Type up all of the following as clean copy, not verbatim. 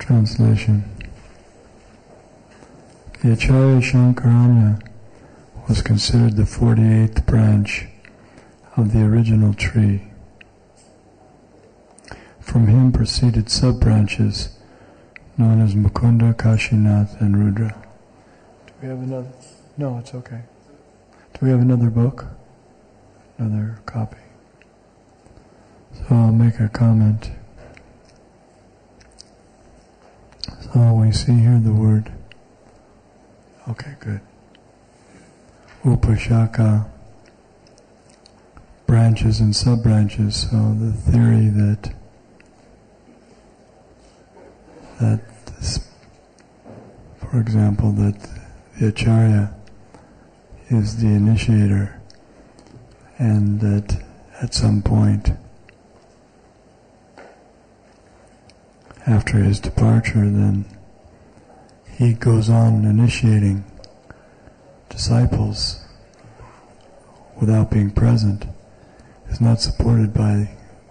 Translation. The Acharya Shankaranya was considered the 48th branch of the original tree. From him proceeded sub-branches known as Mukunda, Kashinath, and Rudra. Do we have another? No, it's okay. Do we have another book? Another copy? So I'll make a comment. So we see here the word. Okay, good. Upashaka, branches and sub-branches. So the theory that this, for example, that the Acharya is the initiator, and that at some point after his departure, then he goes on initiating disciples without being present, is not supported by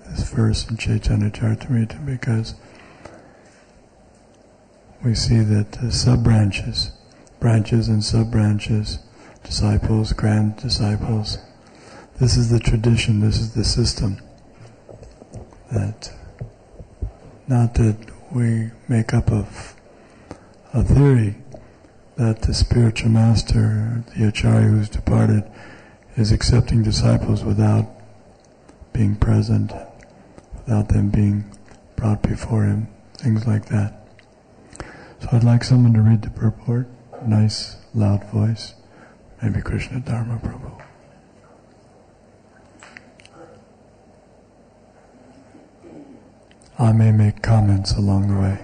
this verse in Chaitanya Charitamrita, because we see that the sub-branches, branches and sub-branches, disciples, grand disciples, this is the tradition, this is the system, that not that we make up of a theory that the spiritual master, the Acharya who's departed, is accepting disciples without being present, without them being brought before him, things like that. So I'd like someone to read the purport, nice, loud voice, maybe Krishna Dharma Prabhu. I may make comments along the way.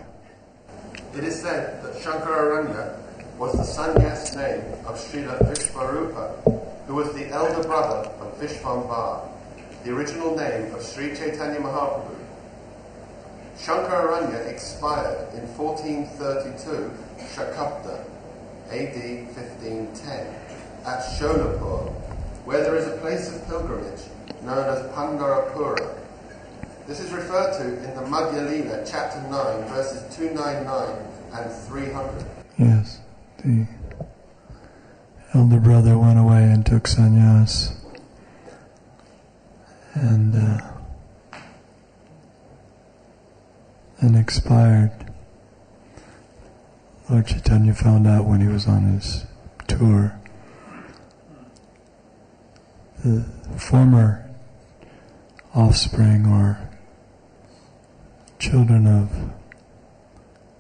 It is said that Shankararanya was the sannyas name of Srila Vishvarupa, who was the elder brother of Vishvambar, the original name of Sri Chaitanya Mahaprabhu. Shankararanya expired in 1432 Shakabda, AD 1510, at Shonapur, where there is a place of pilgrimage known as Pandarapura. This is referred to in the Madhya Lila, chapter 9, verses 299 and 300. Yes, the elder brother went away and took sannyas, and expired. Lord Chaitanya found out when he was on his tour. The former offspring or children of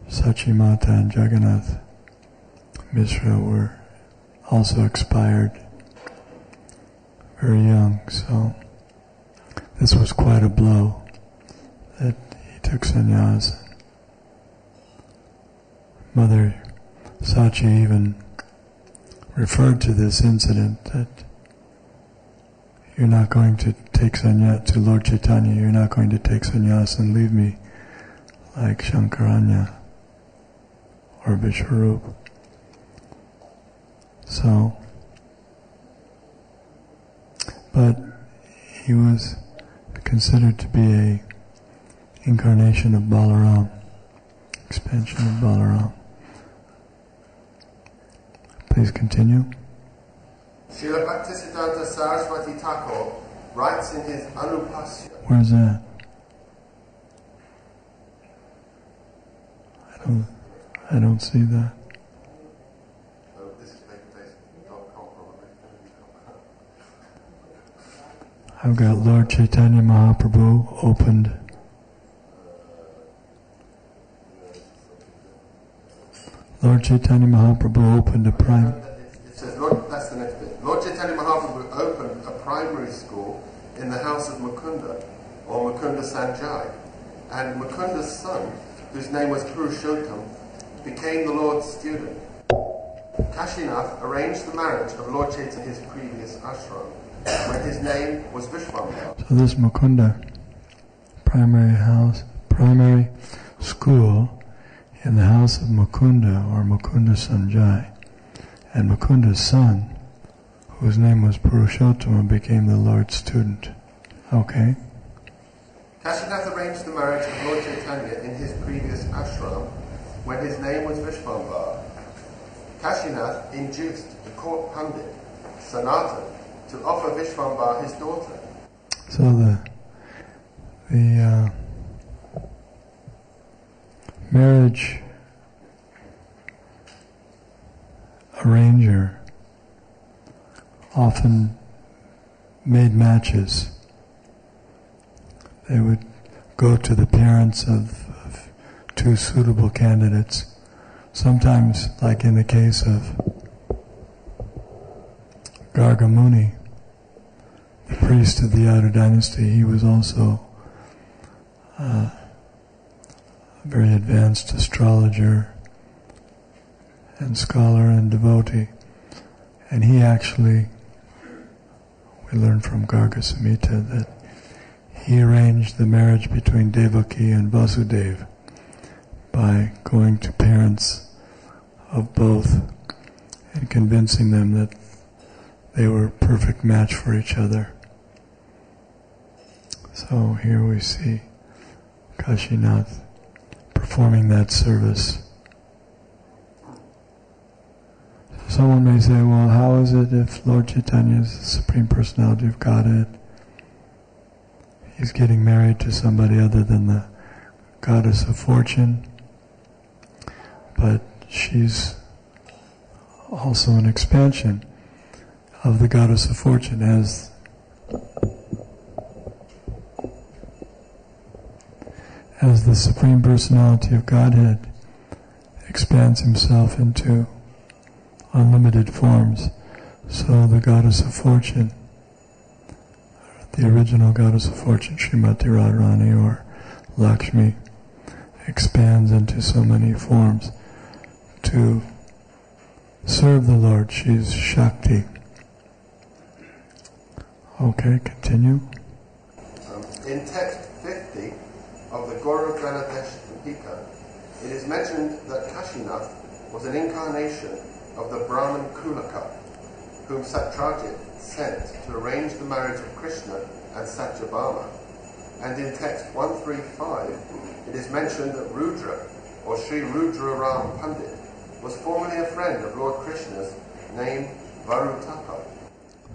Sachimata and Jagannath Mishra were also expired very young, so this was quite a blow that he took sannyas. Mother Sachi even referred to this incident, that you're not going to take sannyas, to Lord Chaitanya, you're not going to take sannyas and leave me like Shankaranya or Vishwarup. So, but he was considered to be a incarnation of Balaram, expansion of Balaram. Please continue. Srila Bhaktisiddhanta Saraswati Thakur writes in his Anupasya. Where's that? I don't see that. Oh, this is paperface.com probably. I've got Lord Chaitanya Mahaprabhu opened. Lord Chaitanya Mahaprabhu opened a primary. It says, that's the next bit. Lord Chaitanya Mahaprabhu opened a primary school in the house of Mukunda, or Mukunda Sanjay, and Mukunda's son, whose name was Purushottam, became the Lord's student. Kashinath arranged the marriage of Lord Chaitanya in his previous ashram, when his name was Vishwambar. So this Mukunda primary school in the house of Mukunda, or Mukunda Sanjay, and Mukunda's son, whose name was Purushottama, became the Lord's student. Okay. Kashinath arranged the marriage of Lord Chaitanya Chaitanya in his previous ashram when his name was Vishvambara. Kashinath induced the court pundit, Sanatan, to offer Vishvambara his daughter. So the marriage arranger often made matches. They would go to the parents of two suitable candidates. Sometimes, like in the case of Garga Muni, the priest of the Yadu dynasty, he was also a very advanced astrologer and scholar and devotee. And he actually, we learned from Garga Samhita that he arranged the marriage between Devaki and Vasudeva by going to parents of both and convincing them that they were a perfect match for each other. So here we see Kashinath performing that service. Someone may say, well, how is it if Lord Chaitanya is the Supreme Personality of Godhead? He's getting married to somebody other than the Goddess of Fortune, but she's also an expansion of the Goddess of Fortune, as the Supreme Personality of Godhead expands himself into unlimited forms. So the Goddess of Fortune, the original Goddess of Fortune, Srimati Radharani or Lakshmi, expands into so many forms to serve the Lord. She's Shakti. Okay, continue. In text 50 of the Guru Granadesh Dipika, it is mentioned that Kashinath was an incarnation of the Brahman Kulaka, whom Satyajit sent to arrange the marriage of Krishna and Satyabhama. And in text 135, it is mentioned that Rudra, or Sri Rudra Ram Pandit, was formerly a friend of Lord Krishna's named Varutapa.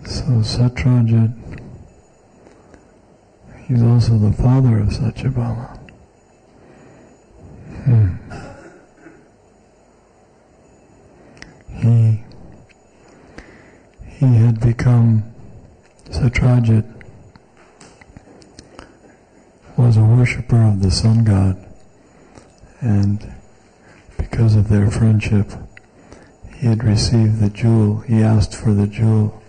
So Satyajit, he's also the father of Satyabhama. He had become, Satyajit was a worshipper of the sun god, and because of their friendship, he had received the jewel. He asked for the jewel,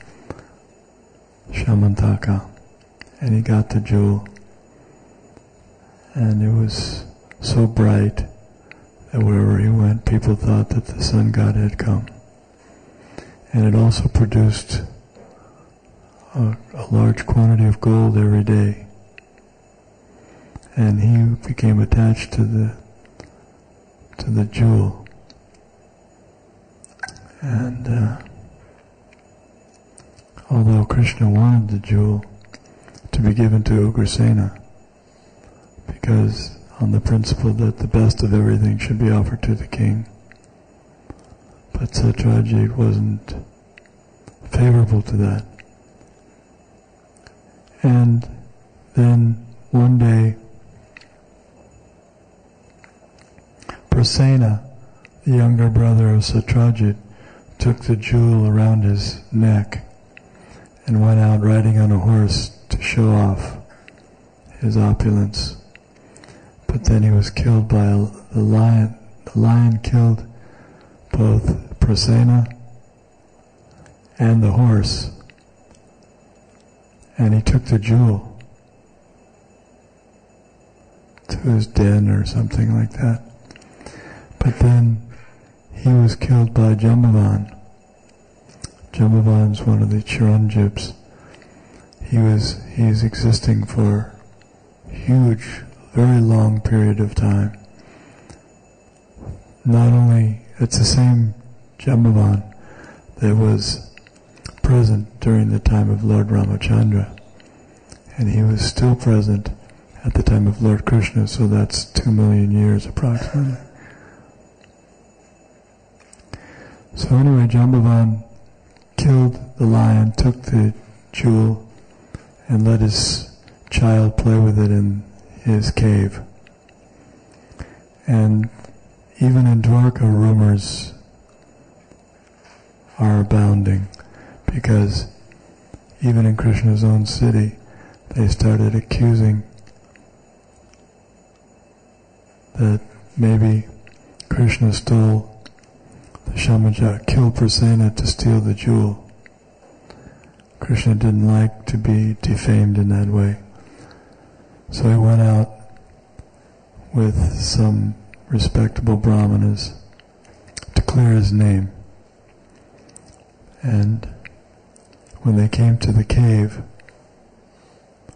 Shamantaka, and he got the jewel. And it was so bright that wherever he went, people thought that the sun god had come. And it also produced a large quantity of gold every day. And he became attached to the jewel. And although Krishna wanted the jewel to be given to Ugrasena, because on the principle that the best of everything should be offered to the king, but Satyajit wasn't favorable to that. And then one day, Prasena, the younger brother of Satyajit, took the jewel around his neck and went out riding on a horse to show off his opulence. But then he was killed by the lion. The lion killed both Prasena and the horse, and he took the jewel to his den or something like that. But then he was killed by Jambavan. Jambavan's one of the Chiranjivs. He's existing for a huge, very long period of time. Not only, it's the same Jambavan that was present during the time of Lord Ramachandra, and he was still present at the time of Lord Krishna, so that's 2 million years approximately. So anyway, Jambavan killed the lion, took the jewel, and let his child play with it in his cave. And even in Dwarka, rumors are abounding, because even in Krishna's own city, they started accusing that maybe Krishna stole the Shambhaja, killed Prasenna to steal the jewel. Krishna didn't like to be defamed in that way. So he went out with some respectable brahmanas to clear his name. And when they came to the cave,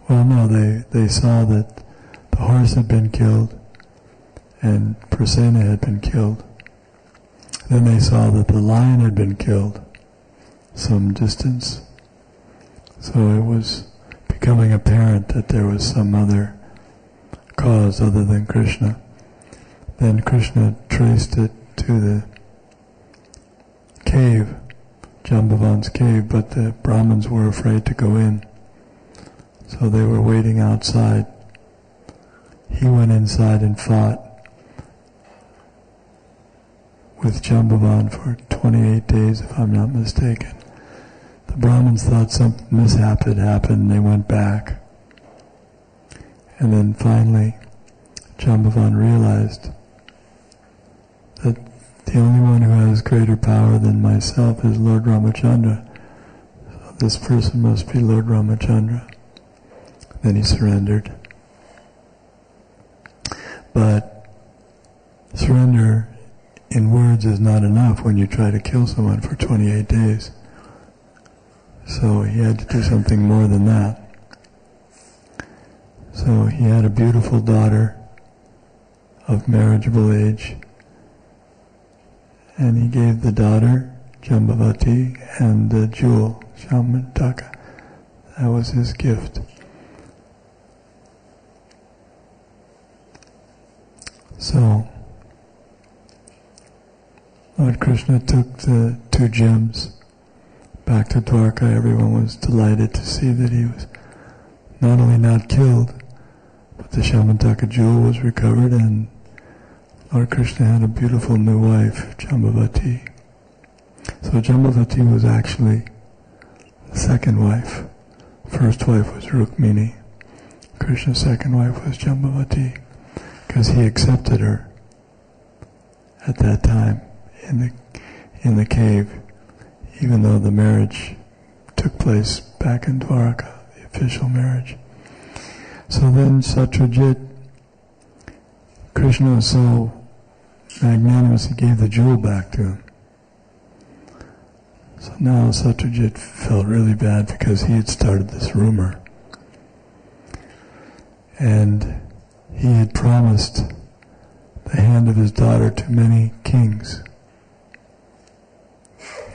they saw that the horse had been killed and Prasenna had been killed. Then they saw that the lion had been killed some distance. So it was becoming apparent that there was some other cause other than Krishna. Then Krishna traced it to the cave, Jambavan's cave, but the Brahmins were afraid to go in. So they were waiting outside. He went inside and fought with Jambavan for 28 days, if I'm not mistaken. The Brahmins thought some mishap had happened and they went back. And then finally, Jambavan realized that the only one who has greater power than myself is Lord Ramachandra. So this person must be Lord Ramachandra. Then he surrendered. But surrender in words is not enough when you try to kill someone for 28 days. So he had to do something more than that. So he had a beautiful daughter of marriageable age, and he gave the daughter, Jambavati, and the jewel, Shamantaka. That was his gift. So, Lord Krishna took the 2 gems back to Dwarka. Everyone was delighted to see that he was not only not killed, but the Shamantaka jewel was recovered, and Lord Krishna had a beautiful new wife, Jambavati. So Jambavati was actually the second wife. First wife was Rukmini. Krishna's second wife was Jambavati, because he accepted her at that time in the cave, even though the marriage took place back in Dwarka, the official marriage. So then Satyajit, Krishna was so magnanimous, he gave the jewel back to him. So now Satyajit felt really bad because he had started this rumor. And he had promised the hand of his daughter to many kings,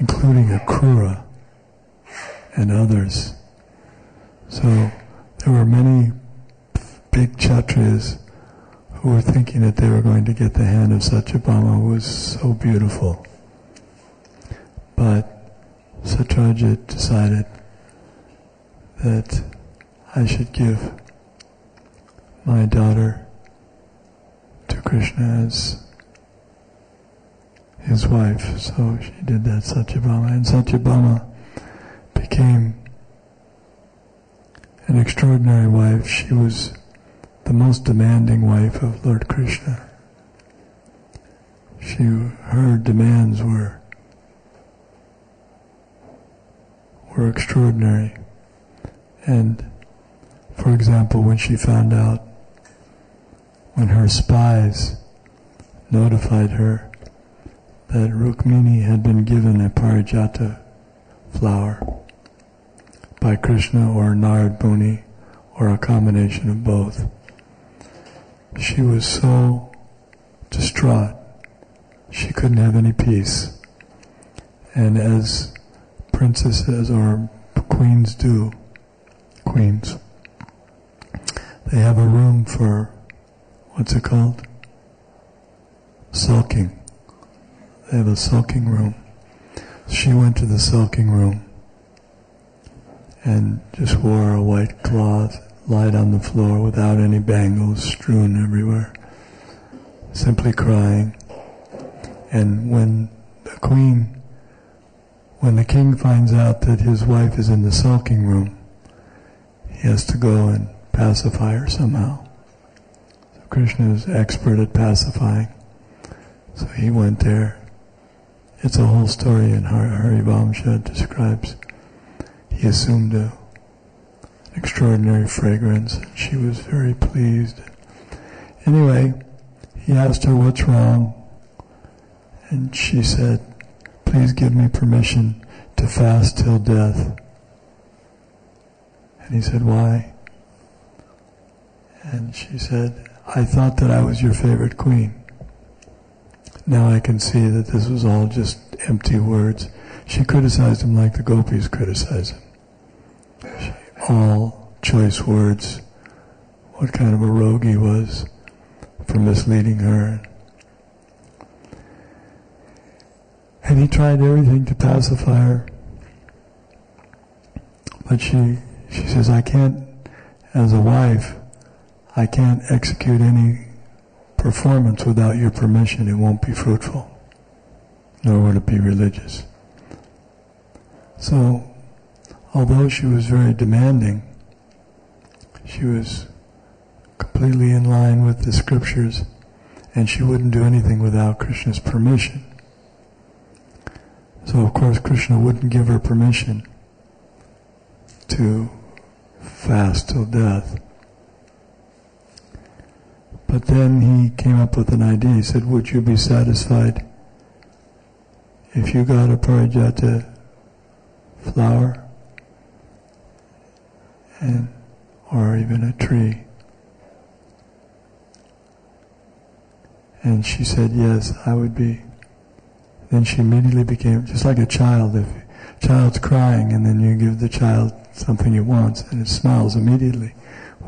including Akrura and others. So there were many big Kshatriyas who were thinking that they were going to get the hand of Satyabhama, who was so beautiful. But Satyajit decided that I should give my daughter to Krishna as his wife. So she did that, Satyabhama. And Satyabhama became an extraordinary wife. She was the most demanding wife of Lord Krishna. Her demands were extraordinary. And, for example, when she found out, when her spies notified her that Rukmini had been given a parijata flower by Krishna or Narad Muni, or a combination of both, she was so distraught she couldn't have any peace. And as princesses or queens do, they have a room for, what's it called? Sulking. They have a sulking room. She went to the sulking room and just wore a white cloth, lied on the floor without any bangles strewn everywhere, simply crying. And when the king finds out that his wife is in the sulking room, he has to go and pacify her somehow. So Krishna is expert at pacifying. So he went there. It's a whole story in Harivamsha describes. He assumed an extraordinary fragrance, and she was very pleased. Anyway, he asked her what's wrong, and she said, "Please give me permission to fast till death." And he said, "Why?" And she said, "I thought that I was your favorite queen. Now I can see that this was all just empty words." She criticized him like the gopis criticize him. All choice words, what kind of a rogue he was for misleading her. And he tried everything to pacify her. But she says, "I can't, as a wife, I can't execute any performance without your permission. It won't be fruitful, nor would it be religious." So, although she was very demanding, she was completely in line with the scriptures, and she wouldn't do anything without Krishna's permission. So of course Krishna wouldn't give her permission to fast till death. But then he came up with an idea. He said, "Would you be satisfied if you got a parijata flower or even a tree?" And she said, "Yes, I would be." Then she immediately became just like a child. If a child's crying and then you give the child something it wants, and it smiles immediately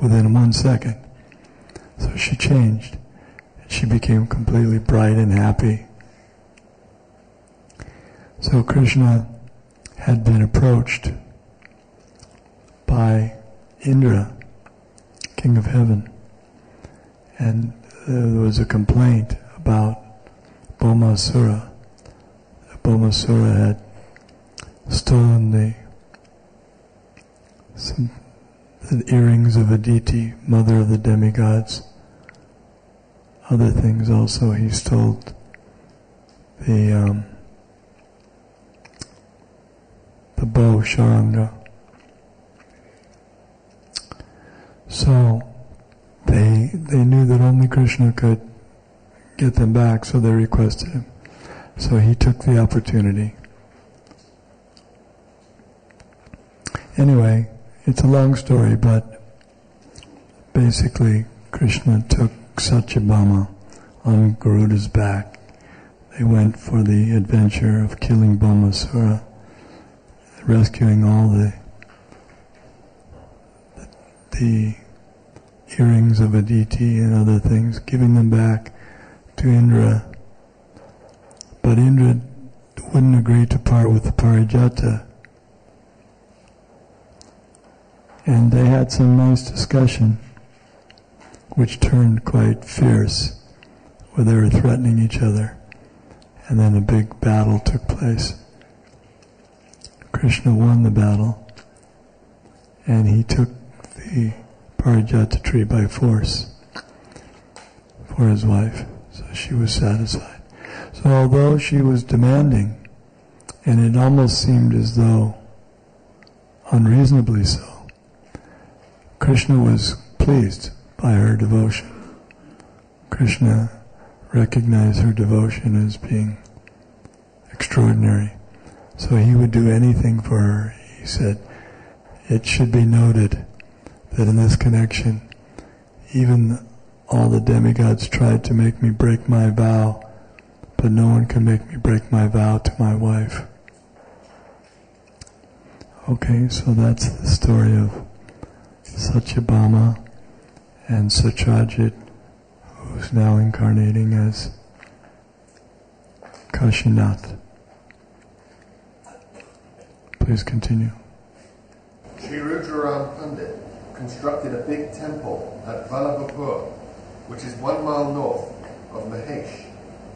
within 1 second. So she changed. She became completely bright and happy. So Krishna had been approached by Indra, king of heaven, and there was a complaint about Bhaumasura. Bhaumasura had stolen the earrings of Aditi, mother of the demigods. Other things also. He stole the bow Sharanga. So they knew that only Krishna could get them back, so they requested him. So he took the opportunity. Anyway, it's a long story, but basically Krishna took Satyabhama on Garuda's back. They went for the adventure of killing Bhaumasura, rescuing all the earrings of Aditi and other things, giving them back to Indra. But Indra wouldn't agree to part with the parijata. And they had some nice discussion, which turned quite fierce, where they were threatening each other. And then a big battle took place. Krishna won the battle, and he took the parijata tree by force for his wife, so she was satisfied. So although she was demanding, and it almost seemed as though unreasonably so, Krishna was pleased by her devotion. Krishna recognized her devotion as being extraordinary. So he would do anything for her. He said, "It should be noted that in this connection, even all the demigods tried to make me break my vow, but no one can make me break my vow to my wife." Okay, so that's the story of Satyabhama and Satyajit, who's now incarnating as Kashinath. Please continue. Sri Rudraram Pandit constructed a big temple at Vallabhapur, which is 1 mile north of Mahesh,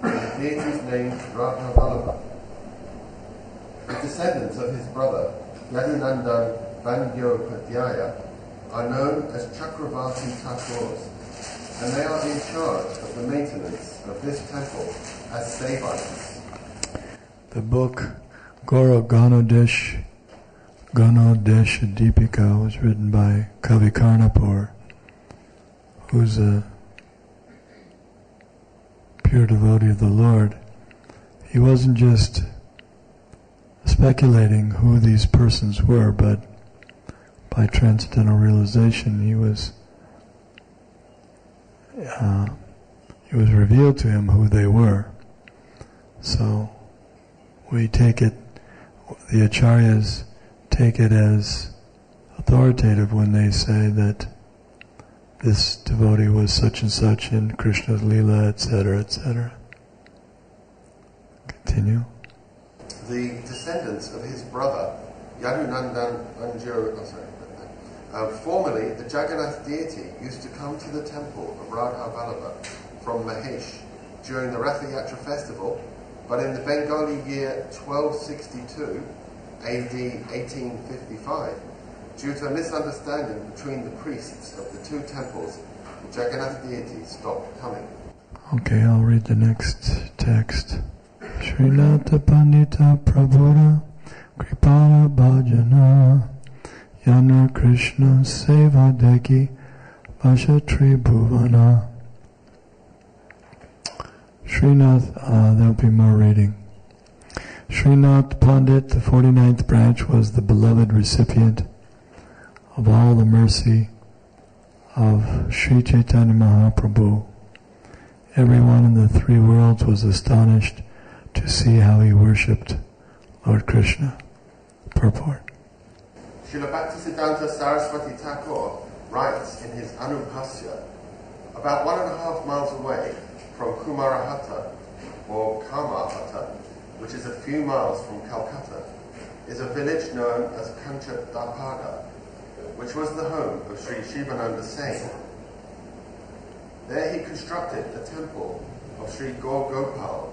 and the deity's name Radha Vallabha. The descendants of his brother, Yadunandan Bandyopadhyaya, are known as Chakravarti Thakurs, and they are in charge of the maintenance of this temple as Sevaks. The book Goro Ganodesh Deepika was written by Kavi Karnapur, who's a pure devotee of the Lord. He wasn't just speculating who these persons were, but by transcendental realization it was revealed to him who they were. So we take it, the acharyas take it as authoritative when they say that this devotee was such and such in Krishna's Leela, etc., etc. Continue. The descendants of his brother, Yadunandan formerly the Jagannath deity used to come to the temple of Radha Vallabha from Mahesh during the Ratha Yatra festival, but in the Bengali year 1262, AD 1855, due to a misunderstanding between the priests of the two temples, the Jagannath deity stopped coming. Okay, I'll read the next text. Srinatha Pandita Prabhura Kripala Bhajana Yana Krishna Seva Deki Vashatri Bhuvana. Srinath, there'll be more reading. Srinath Pandit, the 49th branch, was the beloved recipient of all the mercy of Sri Chaitanya Mahaprabhu. Everyone in the three worlds was astonished to see how he worshipped Lord Krishna. Purport. Srila Bhaktisiddhanta Saraswati Thakur writes in his Anubhasya, about 1.5 miles away from Kumarahata, or Kamarhata, which is a few miles from Calcutta, is a village known as Kanchadapada, which was the home of Sri Shivananda Sain. There he constructed a temple of Sri Gaur Gopal.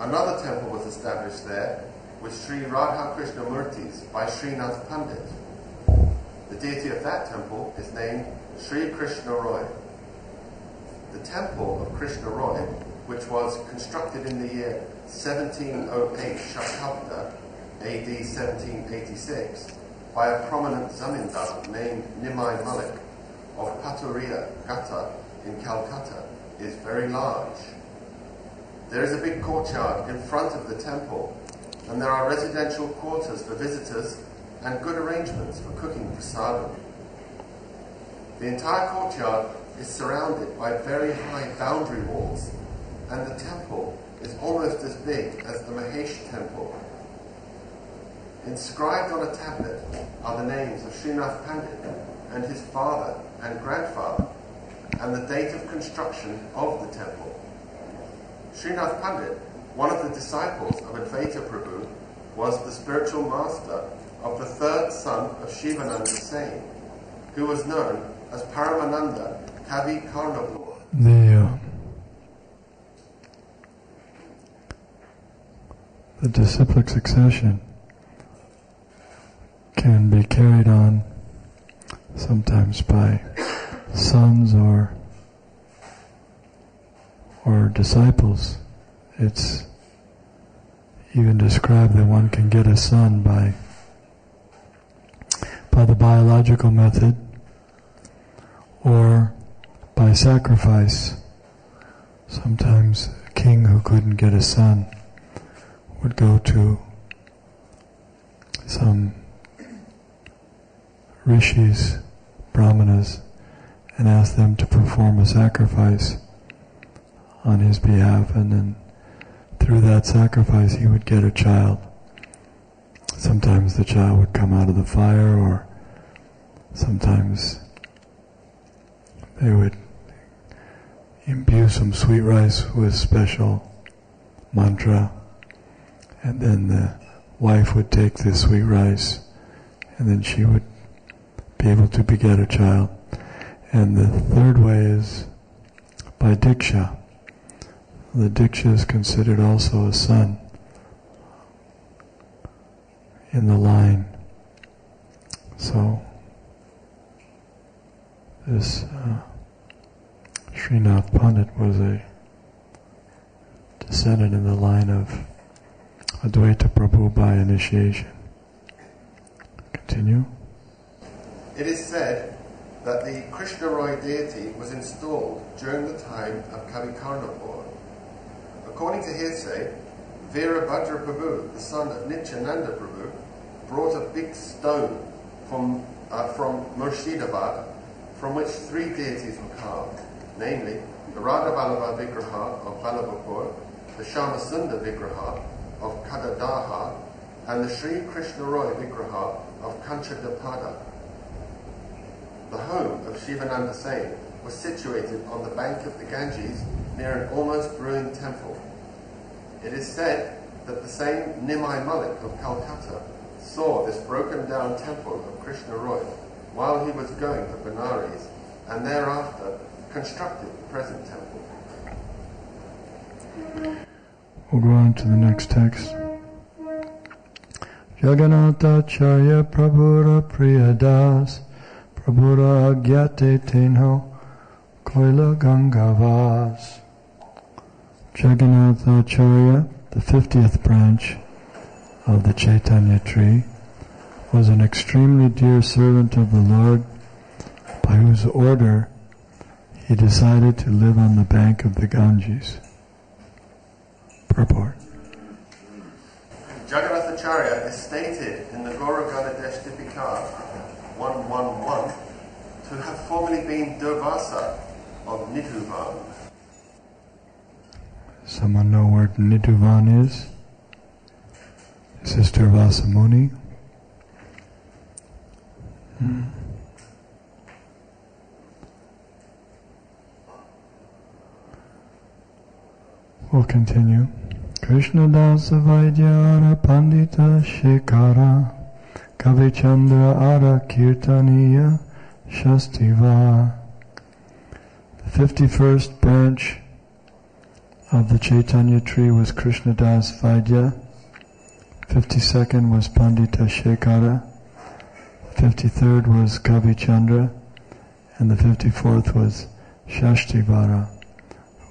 Another temple was established there with Sri Radha Krishna Murtis by Srinath Pandit. The deity of that temple is named Sri Krishna Roy. The temple of Krishna Roy, which was constructed in the year 1708 Shakabda, AD 1786, by a prominent zamindar named Nimai Malik of Paturia, Gata, in Calcutta, is very large. There is a big courtyard in front of the temple, and there are residential quarters for visitors and good arrangements for cooking prasadam. The entire courtyard is surrounded by very high boundary walls, and the temple is almost as big as the Mahesh temple. Inscribed on a tablet are the names of Srinath Pandit and his father and grandfather, and the date of construction of the temple. Srinath Pandit, one of the disciples of Advaita Prabhu, was the spiritual master of the third son of Shivananda Sain, who was known as Paramananda Kavi Karnapur. The disciplic succession can be carried on sometimes by sons or disciples. It's even described that one can get a son by the biological method or by sacrifice. Sometimes a king who couldn't get a son would go to some rishis, brahmanas, and ask them to perform a sacrifice on his behalf, and then through that sacrifice he would get a child. Sometimes the child would come out of the fire, or sometimes they would imbue some sweet rice with special mantra, and then the wife would take the sweet rice, and then she would be able to beget a child. And the third way is by diksha. The diksha is considered also a son in the line. So this Srinath Pandit was a descendant in the line of Advaita Prabhu by initiation. Continue. It is said that the Krishna Roy deity was installed during the time of Kavikarnapur. According to hearsay, Virabhadra Prabhu, the son of Nityananda Prabhu, brought a big stone from Murshidabad, from which 3 deities were carved, namely the Radha Vallabha Vigraha of Vallabhapur, the Shyamasundar Vigraha of Kadadaha, and the Sri Krishna Roy Vigraha of Kanchadapada. The home of Shivananda Sen was situated on the bank of the Ganges near an almost ruined temple. It is said that the same Nimai Malik of Calcutta saw this broken down temple of Krishna Roy while he was going to Benares, and thereafter constructed the present temple. We'll go on to the next text. Jagannatha Charya Prabhura Priyadas Prabhura Agyate Tenho Koila Gangavas. Jagannatha Acharya, the 50th branch of the Chaitanya tree, was an extremely dear servant of the Lord, by whose order he decided to live on the bank of the Ganges. Purport. Jagannatha is stated in the Gauraganadesh Dipika 111 to have formerly been Durvasa of Nidhuvan. Someone know where Nidhuvan is? Sister Vasamuni. We'll continue. Krishna Dasa Vaidyara Pandita Shekara Kavichandra Ara Kirtaniya Shastiva. The 51st branch of the Chaitanya tree was Krishnadas Vaidya. 52nd was Pandita Shekara. 53rd was Kavichandra. And the 54th was Shastivara,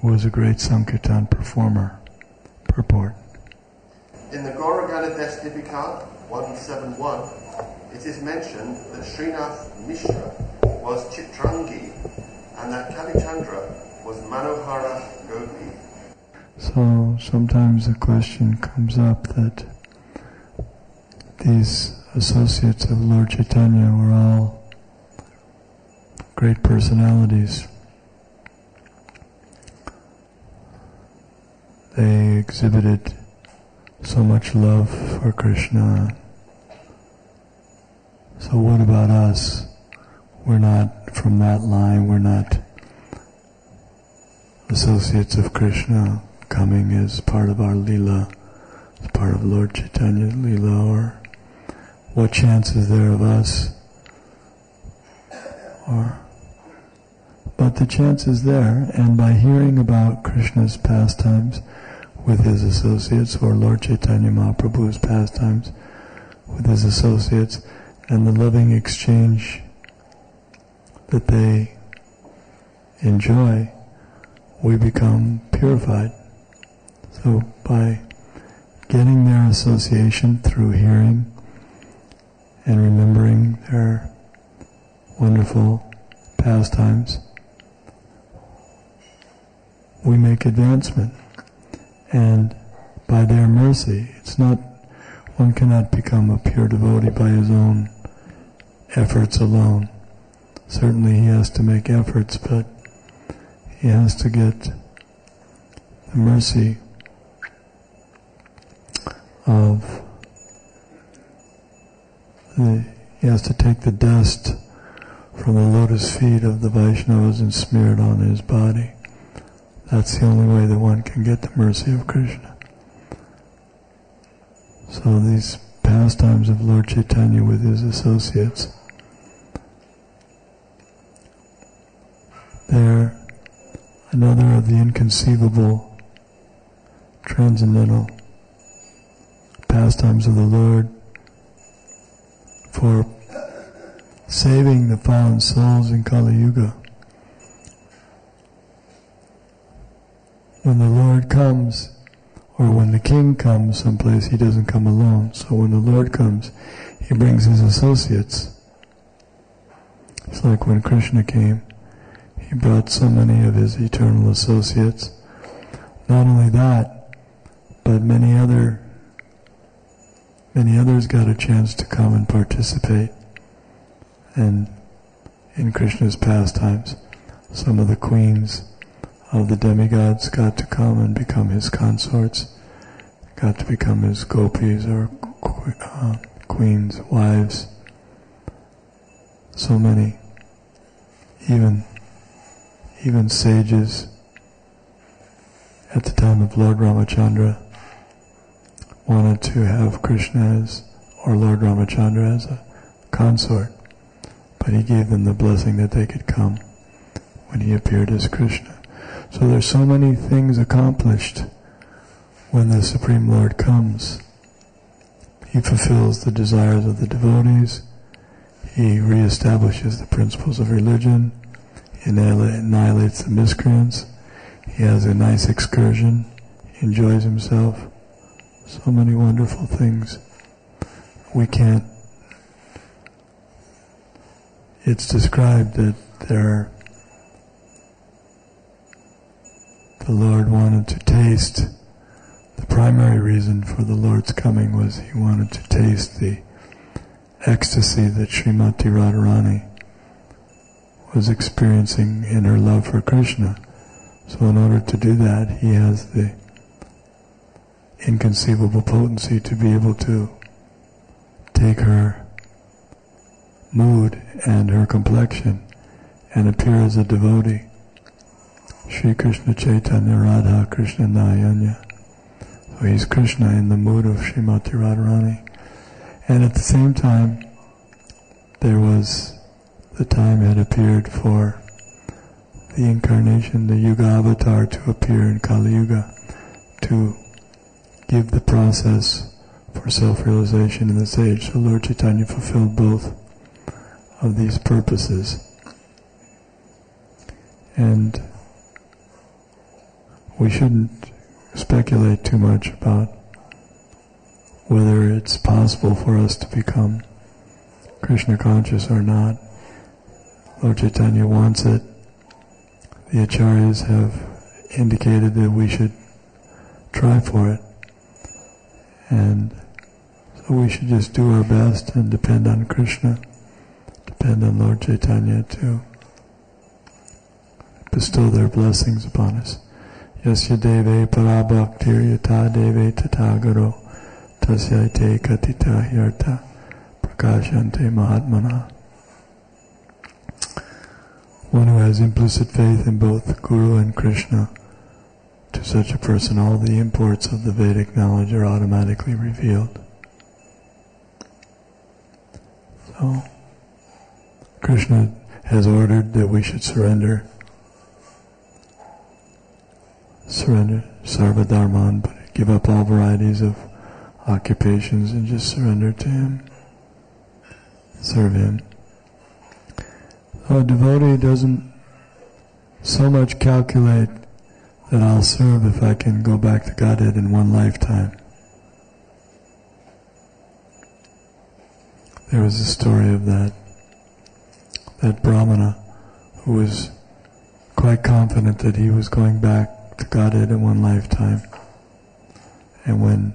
who was a great Sankirtan performer. Purport. In the Gauraganadesh Dipika 171, it is mentioned that Srinath Mishra was Chitrangi and that Kavichandra was Manohara Gopi. So sometimes the question comes up that these associates of Lord Chaitanya were all great personalities. They exhibited so much love for Krishna. So what about us? We're not from that line. We're not associates of Krishna coming as part of our Leela, as part of Lord Chaitanya's Leela, or what chance is there of us? But the chance is there, and by hearing about Krishna's pastimes with his associates, or Lord Chaitanya Mahaprabhu's pastimes with his associates, and the loving exchange that they enjoy, we become purified. So by getting their association through hearing and remembering their wonderful pastimes, we make advancement. And by their mercy, one cannot become a pure devotee by his own efforts alone. Certainly he has to make efforts, but he has to get the mercy he has to take the dust from from the lotus feet of the Vaishnavas and smear it on his body. That's the only way that one can get the mercy of Krishna. So these pastimes of Lord Chaitanya with his associates, they're another of the inconceivable, transcendental pastimes of the Lord for saving the fallen souls in Kali Yuga. When the Lord comes, or when the king comes someplace, he doesn't come alone. So when the Lord comes, he brings his associates. It's like when Krishna came, he brought so many of his eternal associates. Not only that, but many others got a chance to come and participate in Krishna's pastimes. Some of the queens of the demigods got to come and become his consorts, got to become his gopis or queens, wives. So many, even sages at the time of Lord Ramachandra wanted to have Krishna or Lord Ramachandra as a consort, but he gave them the blessing that they could come when he appeared as Krishna. So there's so many things accomplished when the Supreme Lord comes. He fulfills the desires of the devotees, he reestablishes the principles of religion, he annihilates the miscreants, he has a nice excursion, he enjoys himself. So many wonderful things. It's described that the Lord wanted to taste. The primary reason for the Lord's coming was he wanted to taste the ecstasy that Srimati Radharani was experiencing in her love for Krishna. So in order to do that, he has the inconceivable potency to be able to take her mood and her complexion and appear as a devotee. Sri Krishna Chaitanya Radha Krishna Nayanya. So he's Krishna in the mood of Srimati Radharani. And at the same time, the time had appeared for the incarnation, the Yuga avatar, to appear in Kali Yuga, to give the process for self-realization in this age. So Lord Chaitanya fulfilled both of these purposes. And we shouldn't speculate too much about whether it's possible for us to become Krishna conscious or not. Lord Chaitanya wants it. The Acharyas have indicated that we should try for it. And so we should just do our best and depend on Krishna, depend on Lord Chaitanya to bestow their blessings upon us. Yasya deve parabhaktir yata deve tatagaro tasyaite katita hyarta prakashante mahatmana. One who has implicit faith in both Guru and Krishna, to such a person all the imports of the Vedic knowledge are automatically revealed. So, Krishna has ordered that we should surrender sarva dharman, but give up all varieties of occupations and just surrender to him, serve him. So a devotee doesn't so much calculate that I'll serve if I can go back to Godhead in one lifetime. There was a story of that Brahmana who was quite confident that he was going back to Godhead in one lifetime. And when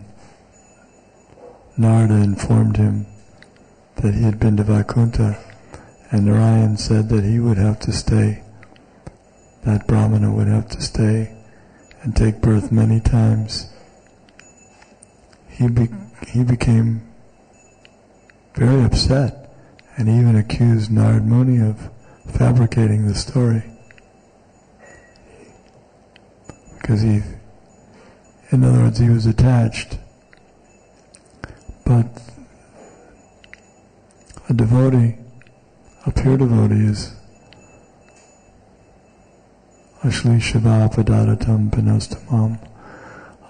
Narada informed him that he had been to Vaikuntha, and Narayan said that he would have to stay, that Brahmana would have to stay and take birth many times, he became very upset and even accused Narad Muni of fabricating the story. Because in other words, he was attached. But a devotee, a pure devotee is Ashli Shiva Padaratam Pinastamam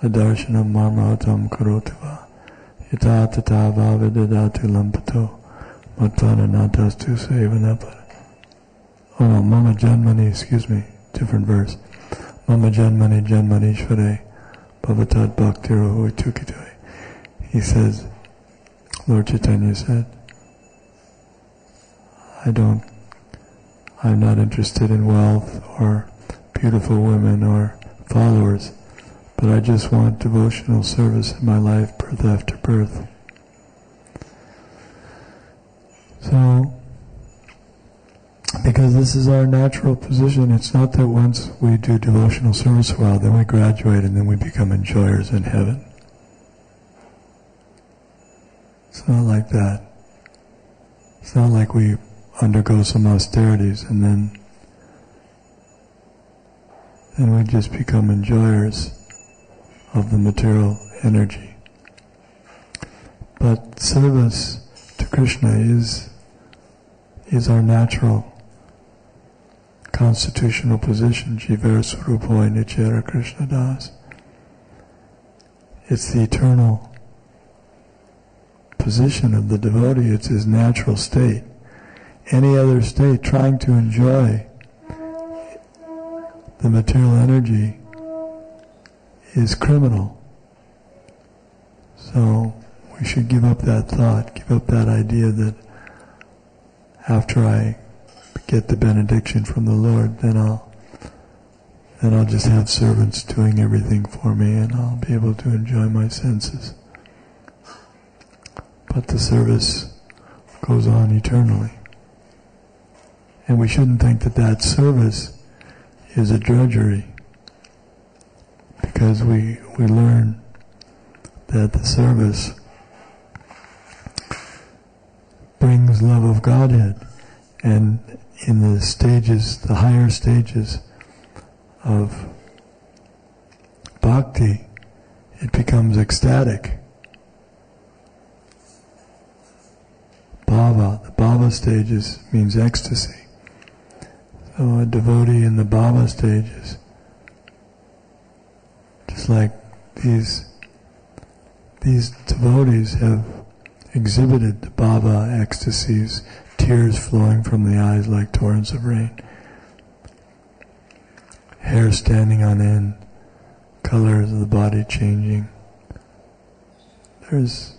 Adarshanam Marmatam Karotuva Yata Tata Vavidadatu Lampato Matana Natastu Sevanapa. Oh no, Mama Janmani, excuse me, different verse. Mama Janmani Janmanishvare Bhavatat Bhaktiro Huitukitoi. He says, Lord Chaitanya said, I'm not interested in wealth or beautiful women or followers, but I just want devotional service in my life, birth after birth. So, because this is our natural position, it's not that once we do devotional service a while, then we graduate and then we become enjoyers in heaven. It's not like that. It's not like we undergo some austerities and then we just become enjoyers of the material energy. But service to Krishna is our natural constitutional position. Jivara Swarupoy Nityara Krishna Das. It's the eternal position of the devotee. It's his natural state. Any other state, trying to enjoy the material energy, is criminal. So we should give up that thought, give up that idea that after I get the benediction from the Lord, then I'll just have servants doing everything for me and I'll be able to enjoy my senses. But the service goes on eternally. And we shouldn't think that service is a drudgery, because we learn that the service brings love of Godhead, and in the stages, the higher stages of bhakti, it becomes ecstatic. Bhava, the bhava stages means ecstasy. So a devotee in the bhava stages, just like these devotees have exhibited the bhava ecstasies, tears flowing from the eyes like torrents of rain, hair standing on end, colors of the body changing. There's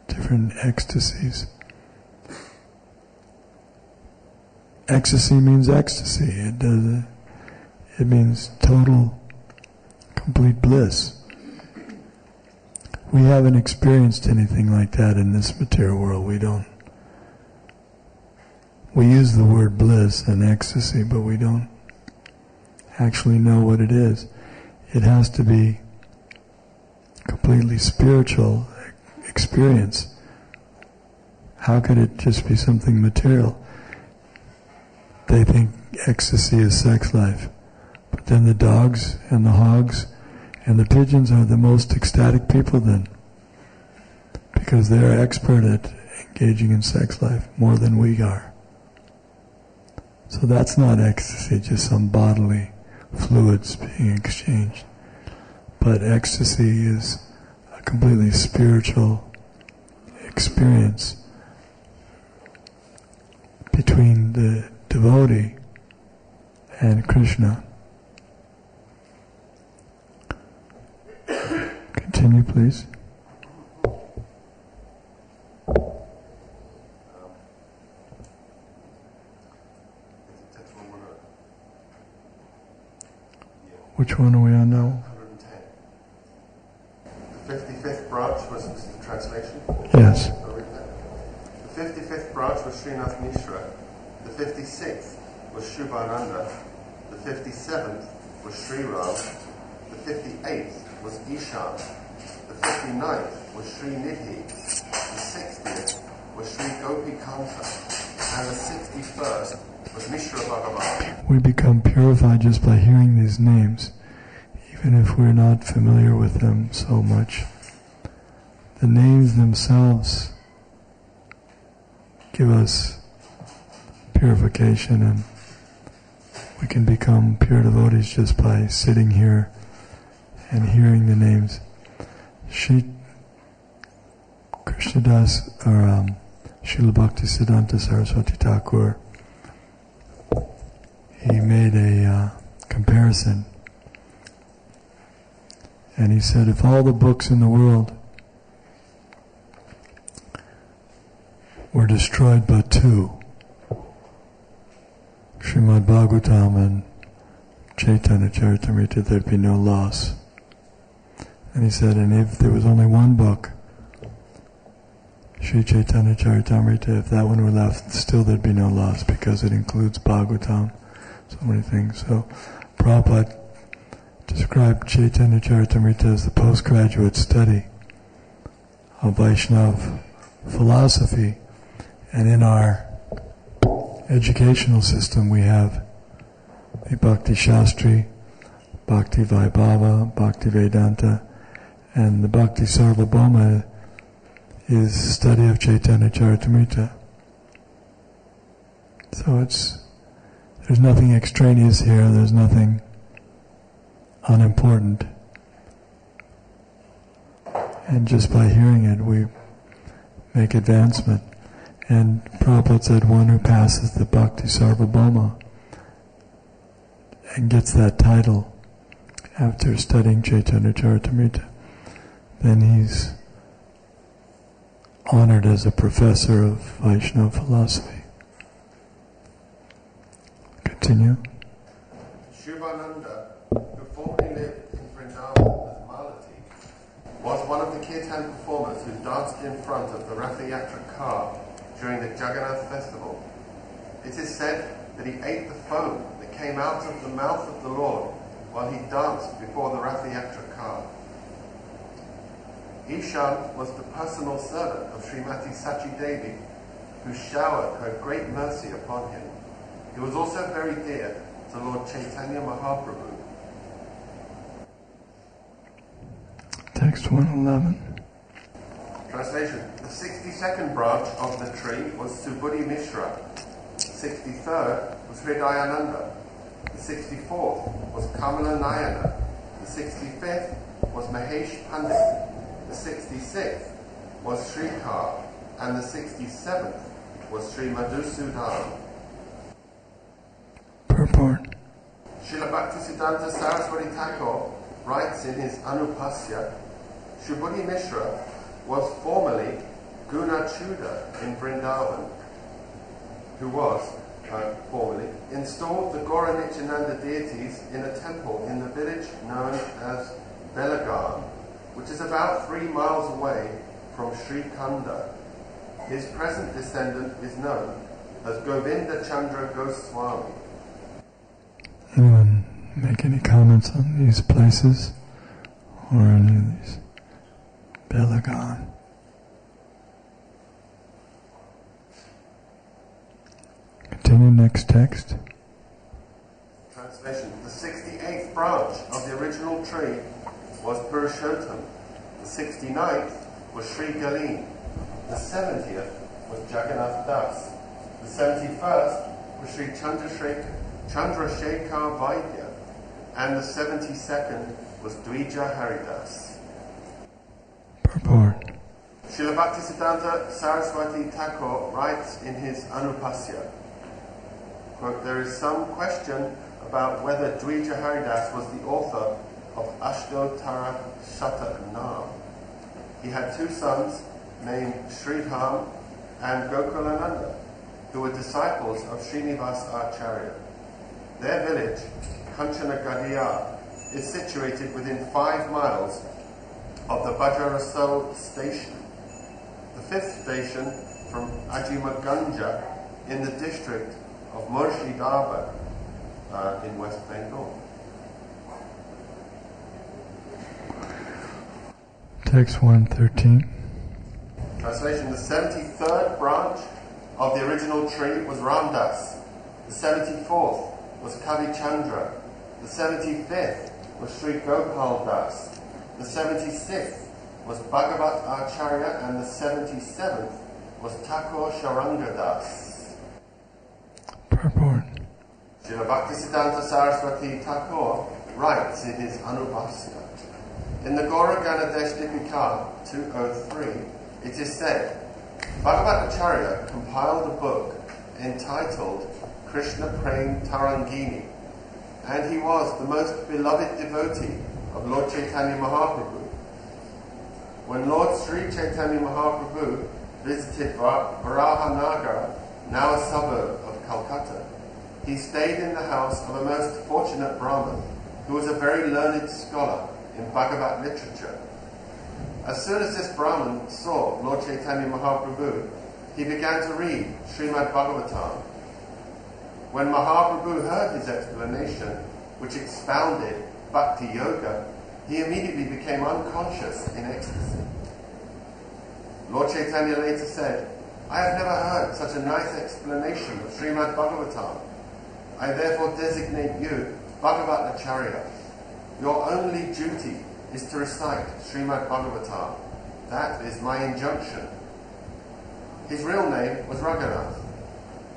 different ecstasies. Ecstasy means ecstasy. It means total, complete bliss. We haven't experienced anything like that in this material world. We don't. We use the word bliss and ecstasy, but we don't actually know what it is. It has to be completely spiritual experience. How could it just be something material? They think ecstasy is sex life. But then the dogs and the hogs and the pigeons are the most ecstatic people then, because they're expert at engaging in sex life more than we are. So that's not ecstasy, just some bodily fluids being exchanged. But ecstasy is a completely spiritual experience between the devotee and Krishna. Continue, please. Which one are we on now? 110. The 55th branch was the translation? Yes. The 55th branch was Srinath Mishra. The 56th was Shubhananda. The 57th was Sri Ram. The 58th was Ishan. The 59th was Sri Nidhi. The 60th was Sri Gopi Kanta. And the 61st was Mishra Bhagavan. We become purified just by hearing these names, even if we're not familiar with them so much. The names themselves give us purification, and we can become pure devotees just by sitting here and hearing the names. Srila Bhaktisiddhanta Saraswati Thakur, he made a comparison, and he said, if all the books in the world were destroyed but two, Srimad Bhagavatam and Chaitanya Charitamrita, there'd be no loss. And he said, and if there was only one book, Sri Chaitanya Charitamrita, if that one were left, still there'd be no loss, because it includes Bhagavatam, so many things. So Prabhupada described Chaitanya Charitamrita as the postgraduate study of Vaishnava philosophy, and in our educational system we have the Bhakti Shastri, Bhakti Vaibhava, Bhakti Vedanta, and the Bhakti Sarvabhauma is study of Chaitanya Charitamrita. So there's nothing extraneous here, there's nothing unimportant. And just by hearing it we make advancement. And Prabhupada said one who passes the Bhakti Sarvabhauma and gets that title after studying Chaitanya Charitamrita, then he's honored as a professor of Vaishnava philosophy. Continue. Shivananda, who formerly lived in Vrindavan as Malati, was one of the kirtan performers who danced in front of the Ratha Yatra car during the Jagannath festival. It is said that he ate the foam that came out of the mouth of the Lord while he danced before the Ratha Yatra car. Ishan was the personal servant of Srimati Sachi Devi, who showered her great mercy upon him. He was also very dear to Lord Chaitanya Mahaprabhu. Text 111. Translation. The 62nd branch of the tree was Subudhi Mishra. The 63rd was Hridayananda. The 64th was Kamala Nayana. The 65th was Mahesh Pandit. The 66th was Shrikar. And the 67th was Sri Madhusudan. Purport. Srila Bhaktisiddhanta Saraswati Thakur writes in his Anupasya, Subudhi Mishra was formerly Gunachuda in Vrindavan, who was, formerly, installed the Gauranityananda deities in a temple in the village known as Belagan, which is about 3 miles away from Sri Khanda. His present descendant is known as Govinda Chandra Goswami. Anyone make any comments on these places or any of these? Belagan. Continue, next text. Translation. The 68th branch of the original tree was Purushottam. The 69th was Sri Galeen. The 70th was Jagannath Das. The 71st was Sri Chandrasekhar Vaidya. And the 72nd was Dvija Haridas. Purport. Srila Bhaktisiddhanta Saraswati Thakur writes in his Anupasya, quote, there is some question about whether Dvija Haridas was the author of Ashtotara Shatak Nam. He had 2 sons named Sridham and Gokulananda, who were disciples of Srinivas Acharya. Their village, Kanchanagadia, is situated within 5 miles of the Bajaraso station, the 5th station from Ajimaganja in the district of Murshidabad in West Bengal. Text 113. Translation. The 73rd branch of the original tree was Ramdas. The The 74th was Kavi Chandra. The 75th was Sri Gopal Das. The 76th was Bhagavat Acharya, and the 77th was Thakur Sharanga Das. Purport. Srila Bhaktisiddhanta Saraswati Thakur writes in his Anubhasya, in the Gaura Ganadesh Dipika 203, it is said, Bhagavat Acharya compiled a book entitled Krishna Prem Tarangini, and he was the most beloved devotee of Lord Chaitanya Mahaprabhu. When Lord Sri Chaitanya Mahaprabhu visited Varahanagara, now a suburb of Calcutta, he stayed in the house of a most fortunate Brahmin who was a very learned scholar in Bhagavat literature. As soon as this Brahmin saw Lord Chaitanya Mahaprabhu, he began to read Srimad Bhagavatam. When Mahaprabhu heard his explanation, which expounded Bhakti Yoga, he immediately became unconscious in ecstasy. Lord Chaitanya later said, I have never heard such a nice explanation of Srimad Bhagavatam. I therefore designate you Bhagavat Acharya. Your only duty is to recite Srimad Bhagavatam. That is my injunction. His real name was Raghunath.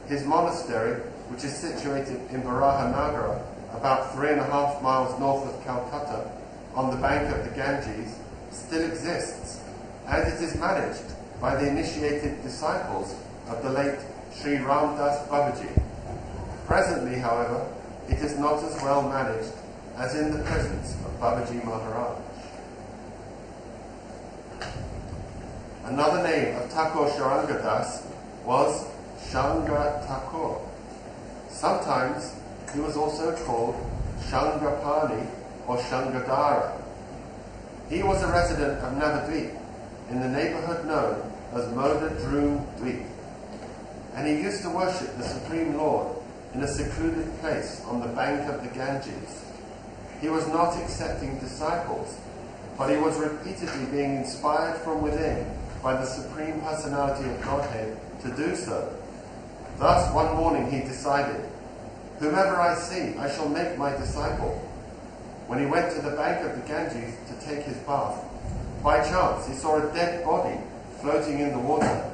His monastery, which is situated in Varahanagara, about 3.5 miles north of Calcutta, on the bank of the Ganges, still exists, and it is managed by the initiated disciples of the late Sri Ramdas Babaji. Presently, however, it is not as well managed as in the presence of Babaji Maharaj. Another name of Thakur Sharanga Das was Shanga Thakur. Sometimes he was also called Shangapani or Shangadara. He was a resident of Navadvip, in the neighborhood known as Moda Droom Dweep, and he used to worship the Supreme Lord in a secluded place on the bank of the Ganges. He was not accepting disciples, but he was repeatedly being inspired from within by the Supreme Personality of Godhead to do so. Thus, one morning he decided, whomever I see, I shall make my disciple. When he went to the bank of the Ganges to take his bath, by chance he saw a dead body floating in the water,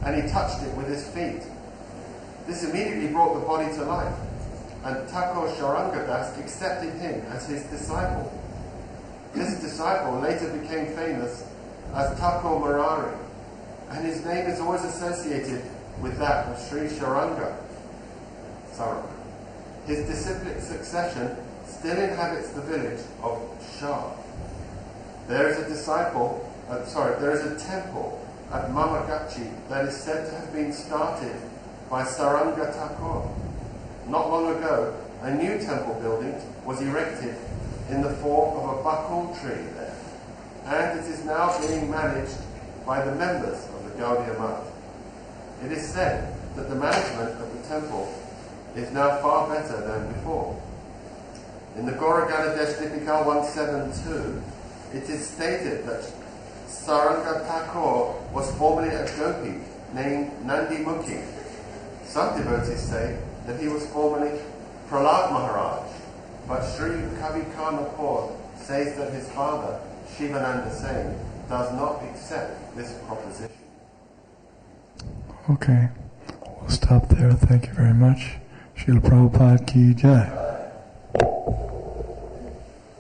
and he touched it with his feet. This immediately brought the body to life, and Thakur Sharanga Das accepted him as his disciple. This disciple later became famous as Thakur Murari, and his name is always associated with that of Sri Sharanga. His disciplic succession still inhabits the village of Shah. There is a temple at Mamagachi that is said to have been started by Saranga Thakur. Not long ago, a new temple building was erected in the form of a bakul tree there, and it is now being managed by the members of the Gaudiya Math. It is said that the management of the temple is now far better than before. In the Gaura Ganadesh Dipika 172, it is stated that Saranga Thakur was formerly a gopi named Nandi Mukhi. Some devotees say that he was formerly Prahlad Maharaj, but Sri Kavi Karnapur says that his father, Shivananda Sen, does not accept this proposition. Okay, we'll stop there. Thank you very much. Srila Prabhupada Ki Jai.